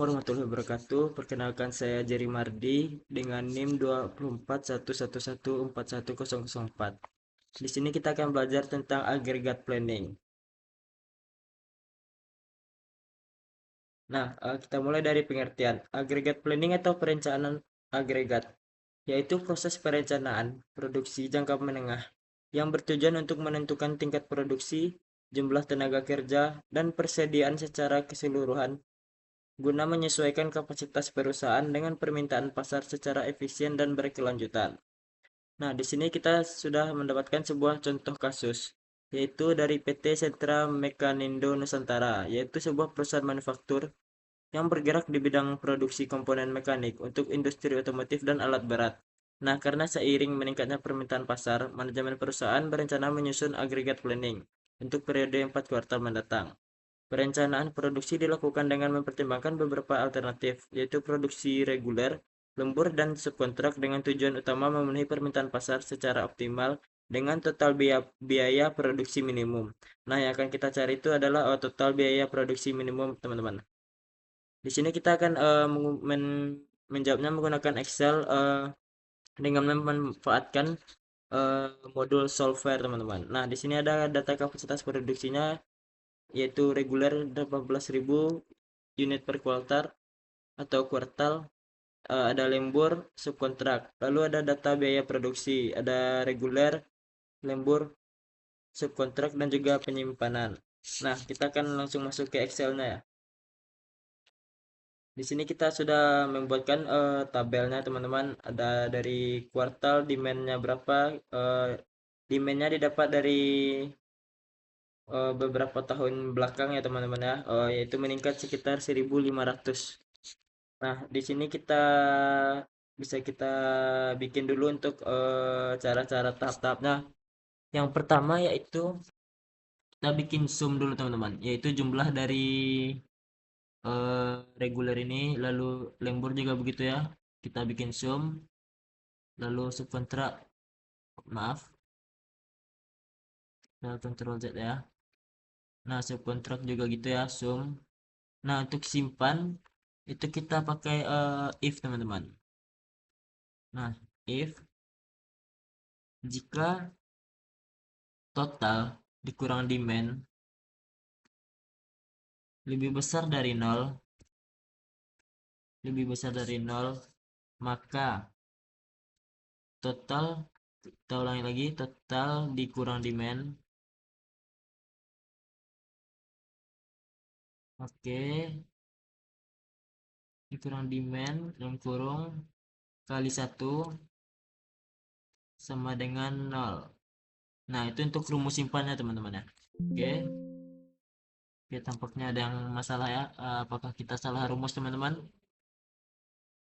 Warahmatullahi wabarakatuh. Perkenalkan saya Jerry Mardi dengan NIM 2411141004. Di sini kita akan belajar tentang aggregate planning. Nah, kita mulai dari pengertian. Aggregate planning atau perencanaan agregat, yaitu proses perencanaan produksi jangka menengah yang bertujuan untuk menentukan tingkat produksi, jumlah tenaga kerja, dan persediaan secara keseluruhan guna menyesuaikan kapasitas perusahaan dengan permintaan pasar secara efisien dan berkelanjutan. Nah, di sini kita sudah mendapatkan sebuah contoh kasus, yaitu dari PT Sentra Mekanindo Nusantara, yaitu sebuah perusahaan manufaktur yang bergerak di bidang produksi komponen mekanik untuk industri otomotif dan alat berat. Nah, karena seiring meningkatnya permintaan pasar, manajemen perusahaan berencana menyusun agregat planning untuk periode 4 kuartal mendatang. Perencanaan produksi dilakukan dengan mempertimbangkan beberapa alternatif, yaitu produksi reguler, lembur, dan subkontrak dengan tujuan utama memenuhi permintaan pasar secara optimal dengan total biaya produksi minimum. Nah, yang akan kita cari itu adalah total biaya produksi minimum, teman-teman. Di sini kita akan menjawabnya menggunakan Excel dengan memanfaatkan modul solver, teman-teman. Nah, di sini ada data kapasitas produksinya yaitu reguler 18.000 unit per kuartal atau kuartal, ada lembur, subkontrak. Lalu ada data biaya produksi, ada reguler, lembur, subkontrak, dan juga penyimpanan. Nah, kita akan langsung masuk ke Excel-nya ya. Di sini kita sudah membuatkan tabelnya, teman-teman. Ada dari kuartal, demand-nya berapa, demand-nya didapat dari beberapa tahun belakang ya, teman-teman ya, yaitu meningkat sekitar 1.500. Nah, di sini kita bikin dulu untuk cara-cara tahap-tahapnya. Yang pertama yaitu kita bikin sum dulu, teman-teman, yaitu jumlah dari reguler ini, lalu lembur juga begitu ya. Kita bikin sum, lalu subkontrak, maaf, kita Ctrl Z ya. Nah, subkontrak juga gitu ya, sum. Nah, untuk simpan itu kita pakai if, teman-teman. Nah, if jika total dikurang demand lebih besar dari nol, maka total, kita ulangi lagi, total dikurang demand, oke, dikurang demand dalam kurung kali 1 sama dengan 0. Nah, itu untuk rumus simpannya, teman-teman ya. Oke. Oke, tampaknya ada yang masalah ya. Apakah kita salah rumus, teman-teman?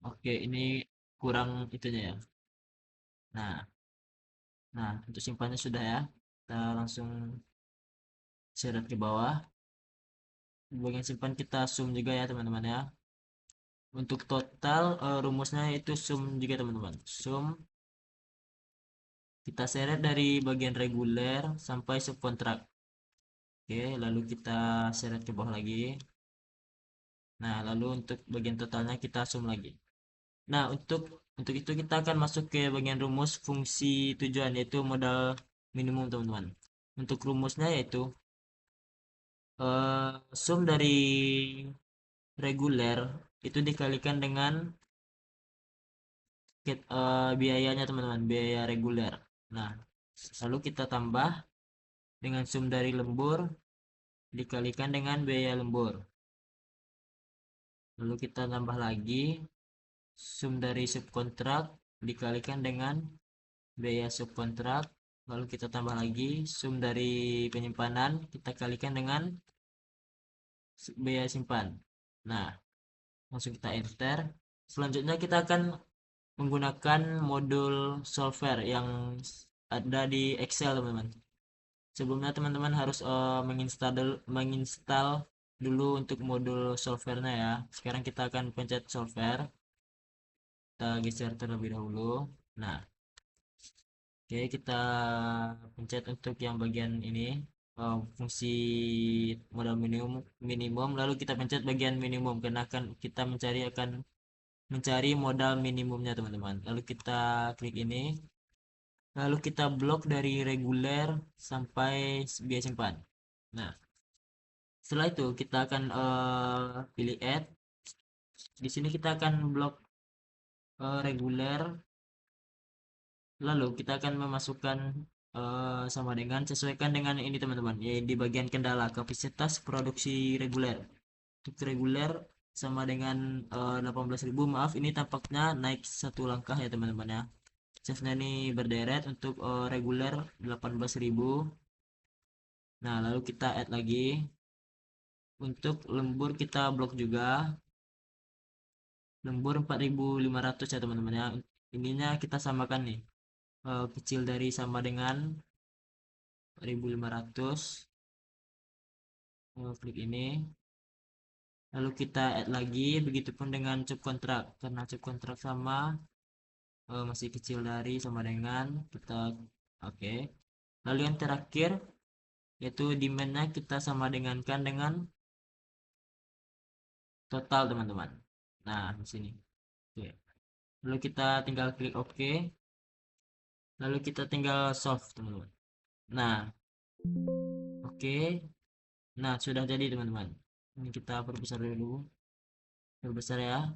Oke, ini kurang itunya ya. Nah, untuk simpannya sudah ya. Kita langsung seret ke bawah. Di bagian simpan kita sum juga ya, teman-teman ya. Untuk total rumusnya itu sum juga, teman-teman. Sum kita seret dari bagian reguler sampai subkontrak. Oke, lalu kita seret ke bawah lagi. Nah, lalu untuk bagian totalnya kita sum lagi. Nah, untuk itu kita akan masuk ke bagian rumus fungsi tujuan, yaitu modal minimum, teman-teman. Untuk rumusnya yaitu sum dari reguler itu dikalikan dengan biayanya, teman-teman, biaya reguler. Nah, lalu kita tambah dengan sum dari lembur dikalikan dengan biaya lembur. Lalu kita tambah lagi sum dari subkontrak dikalikan dengan biaya subkontrak. Lalu kita tambah lagi sum dari penyimpanan kita kalikan dengan biaya simpan. Nah, langsung kita enter. Selanjutnya kita akan menggunakan modul solver yang ada di Excel, teman-teman. Sebelumnya teman-teman harus menginstal dulu untuk modul solvernya ya. Sekarang kita akan pencet solver. Kita geser terlebih dahulu. Nah, oke, kita pencet untuk yang bagian ini. fungsi modal minimum minimum, lalu kita pencet bagian minimum karena akan kita mencari modal minimumnya teman-teman. Lalu kita klik ini, lalu kita blok dari reguler sampai biaya simpan. Nah, setelah itu kita akan pilih add. Di sini kita akan blok reguler, lalu kita akan memasukkan sama dengan sesuaikan dengan ini teman-teman, yaitu di bagian kendala kapasitas produksi reguler. Untuk reguler sama dengan 18.000. Maaf, ini tampaknya naik satu langkah ya teman-teman ya. Charge-nya ini berderet untuk reguler 18.000. Nah, lalu kita add lagi. Untuk lembur kita blok juga. Lembur 4.500 ya teman-teman ya. Ininya kita samakan nih. Kecil dari sama dengan 4.500. Klik ini. Lalu kita add lagi. Begitupun dengan cup kontrak. Karena cup kontrak sama masih kecil dari sama dengan kita oke. Lalu yang terakhir yaitu demandnya kita sama dengankan dengan total teman-teman. Nah, di sini. Oke. Lalu kita tinggal klik OK. Lalu kita tinggal solve teman-teman. Nah, oke. Nah, sudah jadi teman-teman. Ini kita perbesar dulu. Perbesar ya.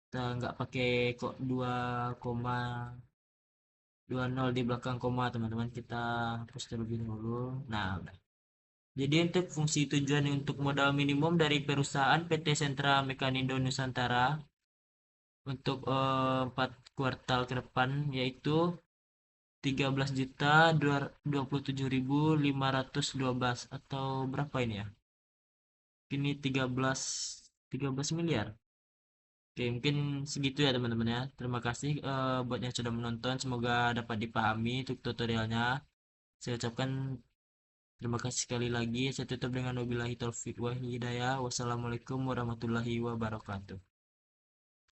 Kita nggak pakai kok 2,20 di belakang koma teman-teman. Kita hapus terlebih dahulu. Nah, udah. Jadi untuk fungsi tujuan untuk modal minimum dari perusahaan PT Sentra Mekanindo Nusantara untuk 4 kuartal ke depan yaitu 13.027.512 atau berapa ini ya? Ini 13 miliar. Oke, mungkin segitu ya teman-teman ya. Terima kasih buat yang sudah menonton. Semoga dapat dipahami untuk tutorialnya. Saya ucapkan terima kasih sekali lagi. Saya tutup dengan wabillahi taufik wa hidayah. Wassalamualaikum warahmatullahi wabarakatuh.